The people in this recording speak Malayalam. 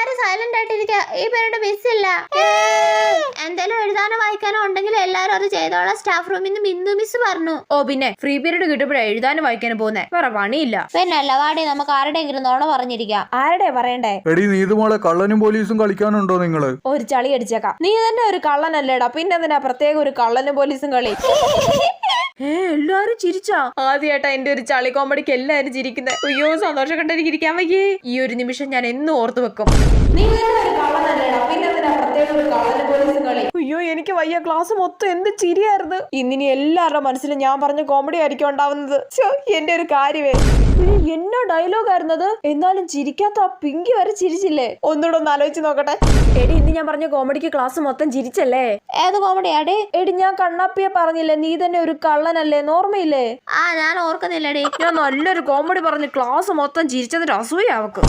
എല്ലാരും സൈലന്റ് ആയിട്ടിരിക്കുക. ഈ പീരീഡ് മിസ്സില്ല. എന്തെങ്കിലും എഴുതാനോ വായിക്കാനോ ഉണ്ടെങ്കിൽ എല്ലാരും അത് ചെയ്തോളാം സ്റ്റാഫ് റൂമിൽ നിന്ന് ബിന്ദു മിസ് പറഞ്ഞു. ഓ പിന്നെ ഫ്രീ പീരീഡ് കിട്ടുമ്പോഴേ എഴുതാനും വായിക്കാനും പോകുന്നേ, വേറെ പണിയില്ല. പിന്നെ അല്ല വാടി, നമുക്ക് ആരുടെയെങ്കിലും നോണ പറഞ്ഞിരിക്കാം. ആരുടെ പറയണ്ടേ? എടി നീതുമോളെ കള്ളനും പോലീസും കളിക്കാനുണ്ടോ നിങ്ങള്? ഒരു ചളി അടിച്ചേക്കാം. നീ തന്നെ ഒരു കള്ളനല്ലേടാ, പിന്നെ എന്തിനാ പ്രത്യേക ഒരു കള്ളനും പോലീസും കളി? എല്ലാരും ചിരിച്ചാ? ആദ്യമായിട്ടാ എന്റെ ഒരു ചളി കോമഡിക്ക് എല്ലാരും ചിരിക്കുന്നത്. അയ്യോ സന്തോഷം കണ്ടെനിക്ക് ഇരിക്കാൻ വയ്യേ. ഈ ഒരു നിമിഷം ഞാൻ എന്നും ഓർത്തു വെക്കും. അയ്യോ എനിക്ക് വയ്യ, ക്ലാസ് മൊത്തം എന്ത് ചിരിയായിരുന്നു. ഇന്നിനി എല്ലാവരുടെ മനസ്സിലും ഞാൻ പറഞ്ഞ കോമഡി ആയിരിക്കും ഉണ്ടാവുന്നത്. എന്റെ ഒരു കാര്യമേ, എന്നോ ഡയലോഗ് ആയിരുന്നത്. എന്നാലും ചിരിക്കാത്ത ആ പിങ്കി വരെ ചിരിച്ചില്ലേ? ഒന്നുകൂടെ ഒന്ന് ആലോചിച്ച് നോക്കട്ടെ. എടി ഇന്ന് ഞാൻ പറഞ്ഞ കോമഡിക്ക് ക്ലാസ് മൊത്തം ചിരിച്ചല്ലേ? ഏത് കോമഡിയാടി? എടി ഞാൻ കണ്ണാപ്പിയെ പറഞ്ഞില്ലേ നീ തന്നെ ഒരു കള്ളനല്ലേ, ഓർമ്മയില്ലേ? ഞാൻ ഓർക്കുന്നില്ലടി. ഞാൻ നല്ലൊരു കോമഡി പറഞ്ഞ് ക്ലാസ് മൊത്തം ചിരിച്ചതിന്റെ അസൂയ അവക്ക്.